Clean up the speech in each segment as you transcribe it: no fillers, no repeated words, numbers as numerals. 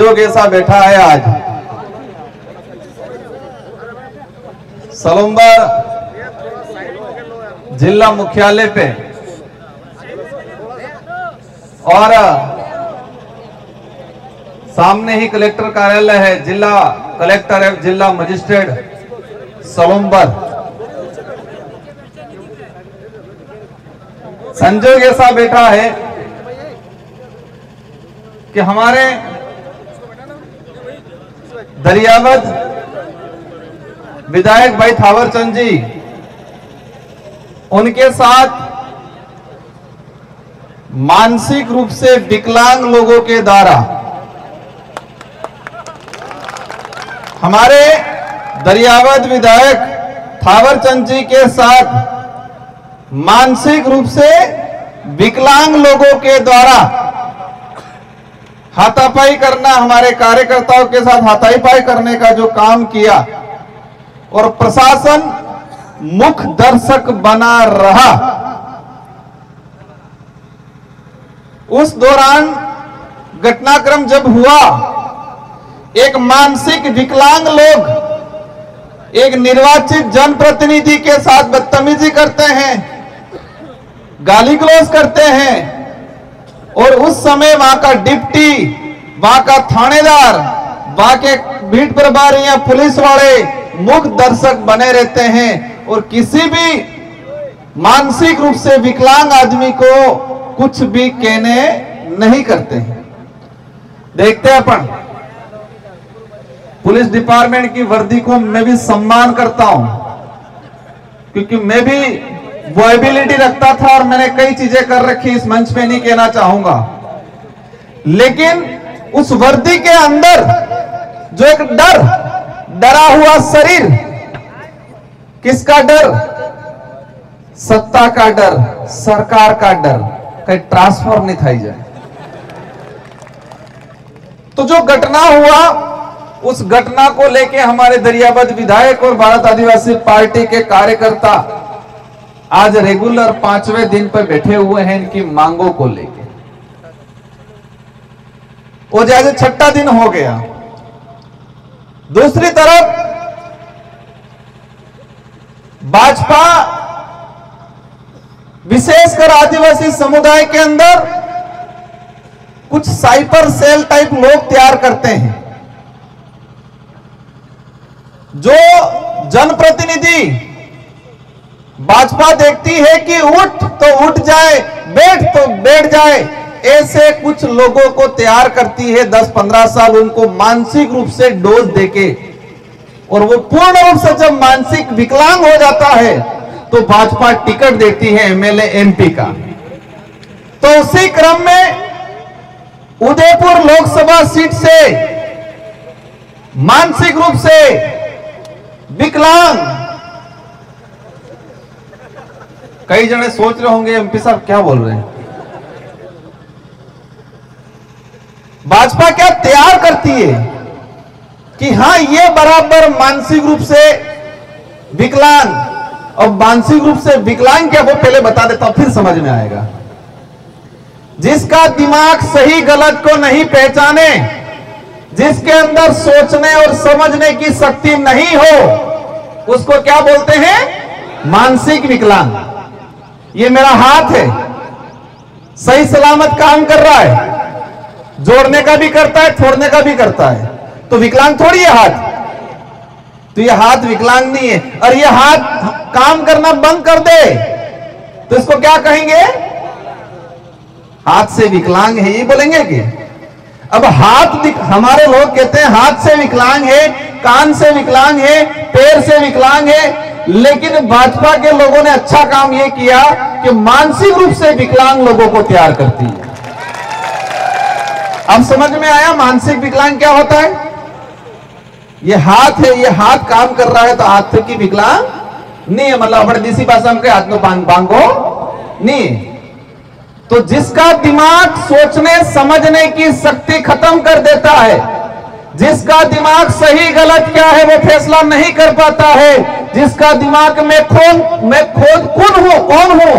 जो कैसा बैठा है आज सलुम्बर जिला मुख्यालय पे और सामने ही कलेक्टर कार्यालय है, जिला कलेक्टर है, जिला मजिस्ट्रेट सलुम्बर। संजोग ऐसा बैठा है कि हमारे दरियावद विधायक भाई थावरचंद जी, उनके साथ मानसिक रूप से विकलांग लोगों के द्वारा हमारे दरियावद विधायक थावरचंद जी के साथ मानसिक रूप से विकलांग लोगों के द्वारा हाथापाई करना, हमारे कार्यकर्ताओं के साथ हाथापाई करने का जो काम किया और प्रशासन मुख्य दर्शक बना रहा, उस दौरान घटनाक्रम जब हुआ, एक मानसिक विकलांग लोग एक निर्वाचित जनप्रतिनिधि के साथ बदतमीजी करते हैं, गाली गलौज करते हैं और उस समय वहां का डिप्टी, वहां का थानेदार, वहां के भीड़ प्रभारी या पुलिस वाले मुख्य दर्शक बने रहते हैं और किसी भी मानसिक रूप से विकलांग आदमी को कुछ भी कहने नहीं करते हैं। देखते हैं अपन पुलिस डिपार्टमेंट की वर्दी को मैं भी सम्मान करता हूं, क्योंकि मैं भी वो एबिलिटी रखता था और मैंने कई चीजें कर रखी, इस मंच पे नहीं कहना चाहूंगा, लेकिन उस वर्दी के अंदर जो एक डरा हुआ शरीर, किसका डर? सत्ता का डर, सरकार का डर, कहीं ट्रांसफर नहीं थाई जाए। तो जो घटना हुआ, उस घटना को लेके हमारे दरियावद विधायक और भारत आदिवासी पार्टी के कार्यकर्ता आज रेगुलर 5वें दिन पर बैठे हुए हैं इनकी मांगों को लेके। वो जैसे 6ठा दिन हो गया। दूसरी तरफ भाजपा विशेषकर आदिवासी समुदाय के अंदर कुछ साइपर सेल टाइप लोग तैयार करते हैं, जो जनप्रतिनिधि भाजपा देखती है कि उठ तो उठ जाए, बैठ तो बैठ जाए, ऐसे कुछ लोगों को तैयार करती है 10-15 साल उनको मानसिक रूप से डोज देके, और वो पूर्ण रूप से जब मानसिक विकलांग हो जाता है तो भाजपा टिकट देती है एमएलए एमपी का। तो उसी क्रम में उदयपुर लोकसभा सीट से मानसिक रूप से विकलांग, कई जने सोच रहे होंगे एमपी साहब क्या बोल रहे हैं, भाजपा क्या तैयार करती है कि हां ये बराबर मानसिक रूप से विकलांग, और मानसिक रूप से विकलांग क्या, वो पहले बता देता हूं फिर समझ में आएगा। जिसका दिमाग सही गलत को नहीं पहचाने, जिसके अंदर सोचने और समझने की शक्ति नहीं हो, उसको क्या बोलते हैं? मानसिक विकलांग। ये मेरा हाथ है, सही सलामत काम कर रहा है, जोड़ने का भी करता है, छोड़ने का भी करता है, तो विकलांग थोड़ी है हाथ। तो ये हाथ विकलांग नहीं है, और ये हाथ काम करना बंद कर दे तो इसको क्या कहेंगे? हाथ से विकलांग है, ये बोलेंगे कि अब हाथ, हमारे लोग कहते हैं हाथ से विकलांग है, कान से विकलांग है, पैर से विकलांग है, लेकिन भाजपा के लोगों ने अच्छा काम यह किया कि मानसिक रूप से विकलांग लोगों को तैयार करती है। अब समझ में आया मानसिक विकलांग क्या होता है? ये हाथ है, ये हाथ काम कर रहा है तो हाथ की विकलांग नहीं है, मतलब अपने देसी भाषा में हाथ में बांगो नहीं। तो जिसका दिमाग सोचने समझने की शक्ति खत्म कर देता है, जिसका दिमाग सही गलत क्या है वो फैसला नहीं कर पाता है, जिसका दिमाग में कौन हूं,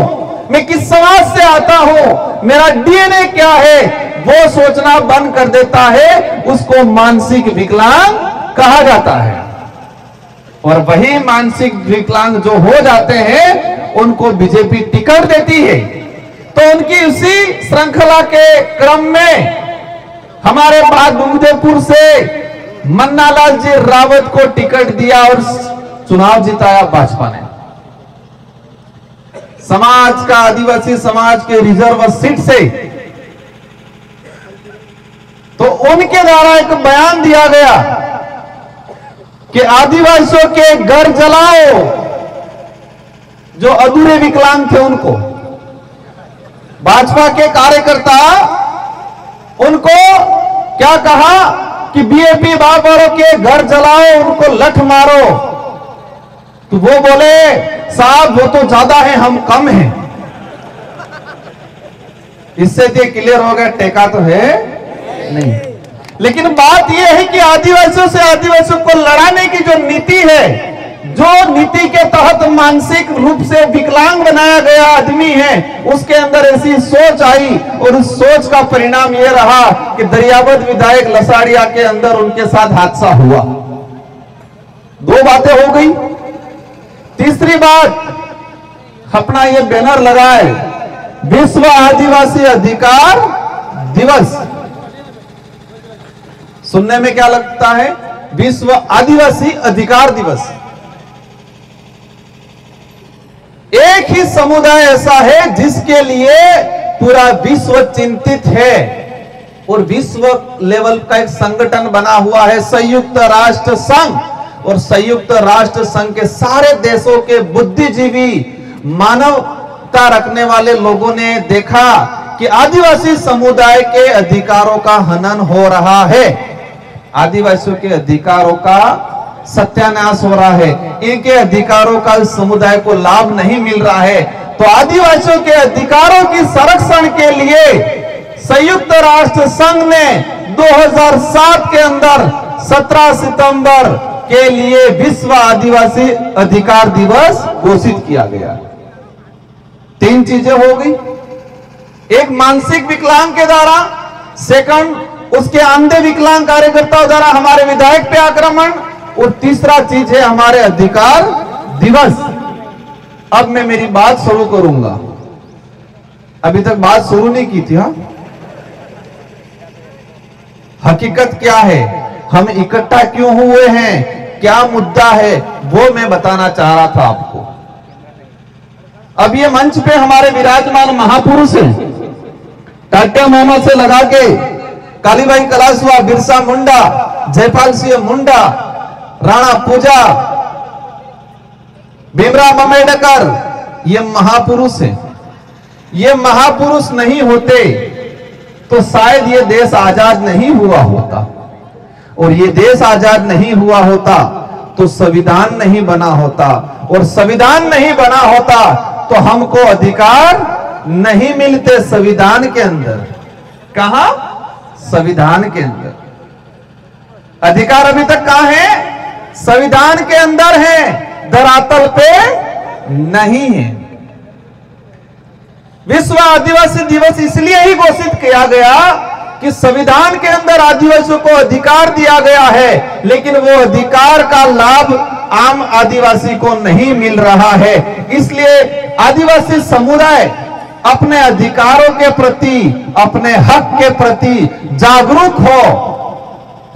मैं किस समाज से आता हूं, मेरा डीएनए क्या है, वो सोचना बंद कर देता है, उसको मानसिक विकलांग कहा जाता है। और वही मानसिक विकलांग जो हो जाते हैं उनको बीजेपी टिकट देती है। तो उनकी उसी श्रृंखला के क्रम में हमारे बहादुरपुर से मन्नालाल जी रावत को टिकट दिया और चुनाव जिताया भाजपा ने। समाज का, आदिवासी समाज के रिजर्व सीट से तो उनके द्वारा एक बयान दिया गया कि आदिवासियों के घर जलाओ, जो अधूरे विकलांग थे उनको। भाजपा के कार्यकर्ता उनको क्या कहा कि बीएपी बाबरों के घर जलाओ, उनको लठ मारो। तो वो बोले साहब वो तो ज्यादा है, हम कम हैं। इससे तो क्लियर हो गया टेका तो है नहीं। लेकिन बात यह है कि आदिवासियों से आदिवासियों को लड़ाने की जो नीति है, जो नीति के तहत मानसिक रूप से विकलांग बनाया गया आदमी है, उसके अंदर ऐसी सोच आई और उस सोच का परिणाम यह रहा कि दरियावद विधायक लसाड़िया के अंदर उनके साथ हादसा हुआ। दो बातें हो गई। तीसरी बात, अपना ये बैनर लगाए विश्व आदिवासी अधिकार दिवस। सुनने में क्या लगता है, विश्व आदिवासी अधिकार दिवस। एक ही समुदाय ऐसा है जिसके लिए पूरा विश्व चिंतित है और विश्व लेवल का एक संगठन बना हुआ है संयुक्त राष्ट्र संघ। और संयुक्त राष्ट्र संघ के सारे देशों के बुद्धिजीवी, मानवता रखने वाले लोगों ने देखा कि आदिवासी समुदाय के अधिकारों का हनन हो रहा है, आदिवासियों के अधिकारों का सत्यानाश हो रहा है, इनके अधिकारों का इस समुदाय को लाभ नहीं मिल रहा है। तो आदिवासियों के अधिकारों की संरक्षण के लिए संयुक्त राष्ट्र संघ ने 2007 के अंदर 17 सितंबर के लिए विश्व आदिवासी अधिकार दिवस घोषित किया गया। तीन चीजें हो गई, एक मानसिक विकलांग के द्वारा, सेकंड उसके अंधे विकलांग कार्यकर्ताओं द्वारा हमारे विधायक पे आक्रमण, और तीसरा चीज है हमारे अधिकार दिवस। अब मैं मेरी बात शुरू करूंगा, अभी तक बात शुरू नहीं की थी। हाँ, हकीकत क्या है, हम इकट्ठा क्यों हुए हैं, क्या मुद्दा है, वो मैं बताना चाह रहा था आपको। अब ये मंच पे हमारे विराजमान महापुरुष हैं, टाटा मामा से लगा के कालीबाई कलासवा, बिरसा मुंडा, जयपाल सिंह मुंडा, राणा पूजा, भीमराव अम्बेडकर, ये महापुरुष हैं। ये महापुरुष नहीं होते तो शायद ये देश आजाद नहीं हुआ होता, और ये देश आजाद नहीं हुआ होता तो संविधान नहीं बना होता, और संविधान नहीं बना होता तो हमको अधिकार नहीं मिलते संविधान के अंदर। कहां? संविधान के अंदर। अधिकार अभी तक कहां है? संविधान के अंदर है, धरातल पे नहीं है। विश्व आदिवासी दिवस इसलिए ही घोषित किया गया कि संविधान के अंदर आदिवासियों को अधिकार दिया गया है, लेकिन वो अधिकार का लाभ आम आदिवासी को नहीं मिल रहा है। इसलिए आदिवासी समुदाय अपने अधिकारों के प्रति, अपने हक के प्रति जागरूक हो,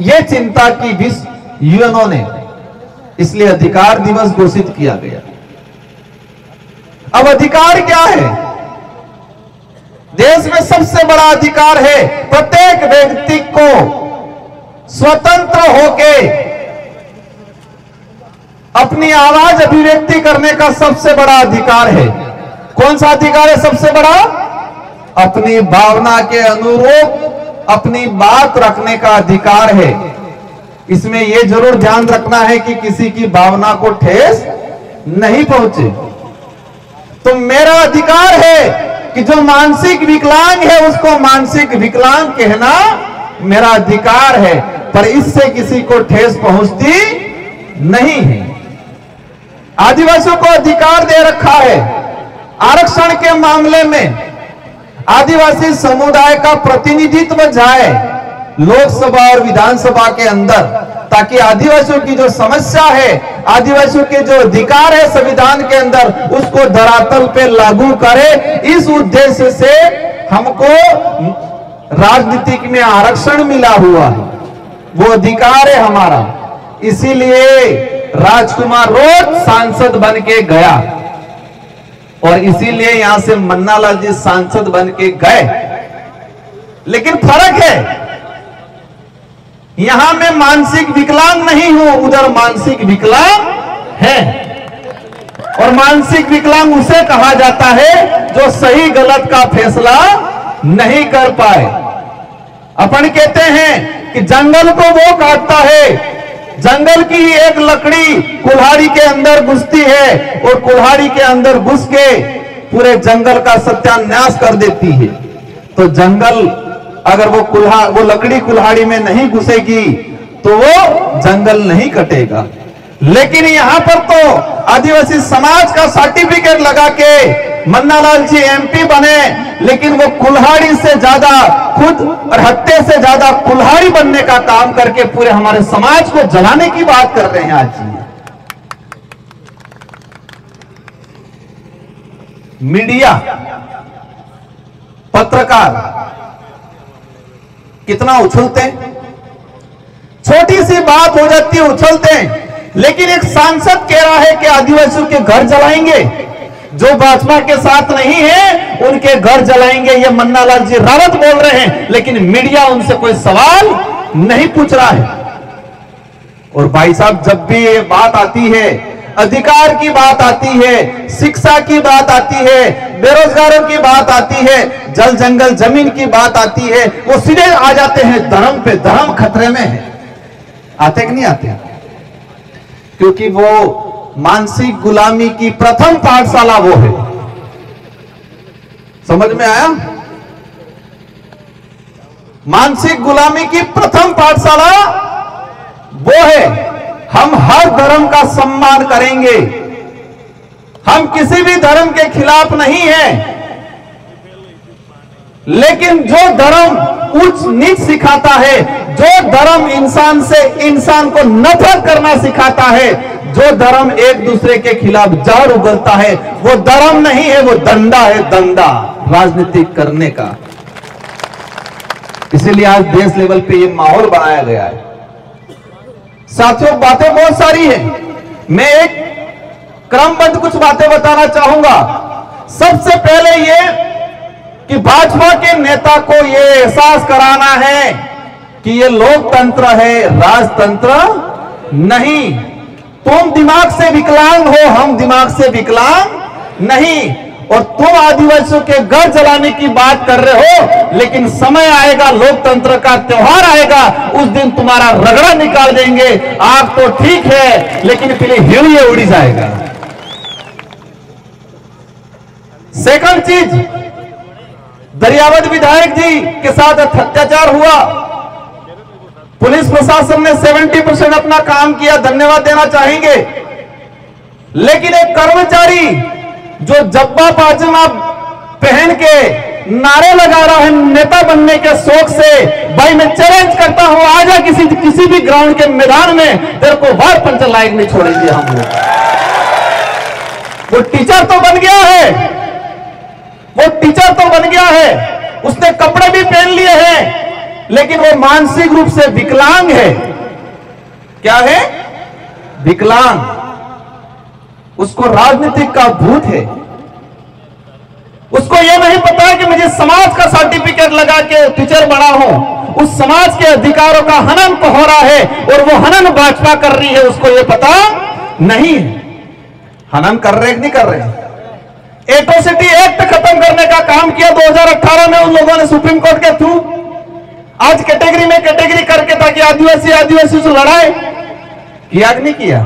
यह चिंता की विश्व यूएनओ ने, इसलिए अधिकार दिवस घोषित किया गया। अब अधिकार क्या है? देश में सबसे बड़ा अधिकार है प्रत्येक व्यक्ति को स्वतंत्र होके अपनी आवाज अभिव्यक्ति करने का सबसे बड़ा अधिकार है। कौन सा अधिकार है सबसे बड़ा? अपनी भावना के अनुरूप अपनी बात रखने का अधिकार है। इसमें यह जरूर ध्यान रखना है कि किसी की भावना को ठेस नहीं पहुंचे। तो मेरा अधिकार है कि जो मानसिक विकलांग है उसको मानसिक विकलांग कहना मेरा अधिकार है, पर इससे किसी को ठेस पहुंचती नहीं है। आदिवासियों को अधिकार दे रखा है आरक्षण के मामले में आदिवासी समुदाय का प्रतिनिधित्व जाए लोकसभा और विधानसभा के अंदर, ताकि आदिवासियों की जो समस्या है, आदिवासियों के जो अधिकार है संविधान के अंदर, उसको धरातल पे लागू करे। इस उद्देश्य से हमको राजनीतिक में आरक्षण मिला हुआ है, वो अधिकार है हमारा। इसीलिए राजकुमार रोज सांसद बन के गया और इसीलिए यहां से मन्नालाल जी सांसद बन के गए। लेकिन फर्क है, यहां मैं मानसिक विकलांग नहीं हूं, उधर मानसिक विकलांग है। और मानसिक विकलांग उसे कहा जाता है जो सही गलत का फैसला नहीं कर पाए। अपन कहते हैं कि जंगल को वो काटता है, जंगल की ही एक लकड़ी कुल्हाड़ी के अंदर घुसती है और कुल्हाड़ी के अंदर घुस के पूरे जंगल का सत्यानाश कर देती है। तो जंगल अगर वो लकड़ी कुल्हाड़ी में नहीं घुसेगी तो वो जंगल नहीं कटेगा। लेकिन यहां पर तो आदिवासी समाज का सर्टिफिकेट लगा के मन्नालाल जी एमपी बने, लेकिन वो कुल्हाड़ी से ज्यादा खुद और हत्या से ज्यादा कुल्हाड़ी बनने का काम करके पूरे हमारे समाज को जलाने की बात कर रहे हैं आज जी। मीडिया, पत्रकार कितना उछलते हैं, छोटी सी बात हो जाती है उछलते हैं। लेकिन एक सांसद कह रहा है कि आदिवासियों के घर जलाएंगे, जो भाजपा के साथ नहीं है उनके घर जलाएंगे, ये मन्नालाल जी रावत बोल रहे हैं, लेकिन मीडिया उनसे कोई सवाल नहीं पूछ रहा है। और भाई साहब, जब भी ये बात आती है, अधिकार की बात आती है, शिक्षा की बात आती है, बेरोजगारों की बात आती है, जल जंगल जमीन की बात आती है, वो सीधे आ जाते हैं धर्म पे। धर्म खतरे में है, आते कि नहीं आते? क्योंकि वो मानसिक गुलामी की प्रथम पाठशाला वो है। समझ में आया? मानसिक गुलामी की प्रथम पाठशाला वो है। हम हर धर्म का सम्मान करेंगे, हम किसी भी धर्म के खिलाफ नहीं हैं, लेकिन जो धर्म उच्च नीच सिखाता है, जो धर्म इंसान को नफरत करना सिखाता है, जो धर्म एक दूसरे के खिलाफ जहर उगलता है, वो धर्म नहीं है, वो दंडा है, दंडा राजनीतिक करने का। इसीलिए आज देश लेवल पे ये माहौल बनाया गया है। साथियों, बातें बहुत सारी हैं, मैं एक क्रमबद्ध कुछ बातें बताना चाहूंगा। सबसे पहले ये कि भाजपा के नेता को ये एहसास कराना है कि ये लोकतंत्र है, राजतंत्र नहीं। तुम दिमाग से विकलांग हो, हम दिमाग से विकलांग नहीं। और तुम आदिवासियों के घर जलाने की बात कर रहे हो, लेकिन समय आएगा, लोकतंत्र का त्योहार आएगा, उस दिन तुम्हारा रगड़ा निकाल देंगे। आग तो ठीक है, लेकिन पहले हिड़िए उड़ी जाएगा। सेकंड चीज, दरियावत विधायक जी के साथ अत्याचार हुआ, पुलिस प्रशासन ने 70% अपना काम किया, धन्यवाद देना चाहेंगे। लेकिन एक कर्मचारी जो जब्बा पायजामा पहन के नारे लगा रहा है नेता बनने के शौक से, भाई मैं चैलेंज करता हूं, आजा किसी भी ग्राउंड के मैदान में, तेरे को वार पंचर लायक नहीं छोड़ेंगे हम लोग। वो टीचर तो बन गया है, वो टीचर तो बन गया है, उसने कपड़े भी पहन लिए हैं, लेकिन वो मानसिक रूप से विकलांग है। क्या है? विकलांग। उसको राजनीतिक का भूत है। उसको यह नहीं पता है कि मुझे समाज का सर्टिफिकेट लगा के टीचर बना हूं। उस समाज के अधिकारों का हनन तो हो रहा है और वो हनन भाजपा कर रही है, उसको यह पता नहीं है। हनन कर रहे नहीं कर रहे? एट्रोसिटी एक्ट खत्म करने का काम किया 2018 में उन लोगों ने सुप्रीम कोर्ट के थ्रू। आज कैटेगरी में कैटेगरी करके ताकि आदिवासी से लड़ाए, किया कि नहीं किया?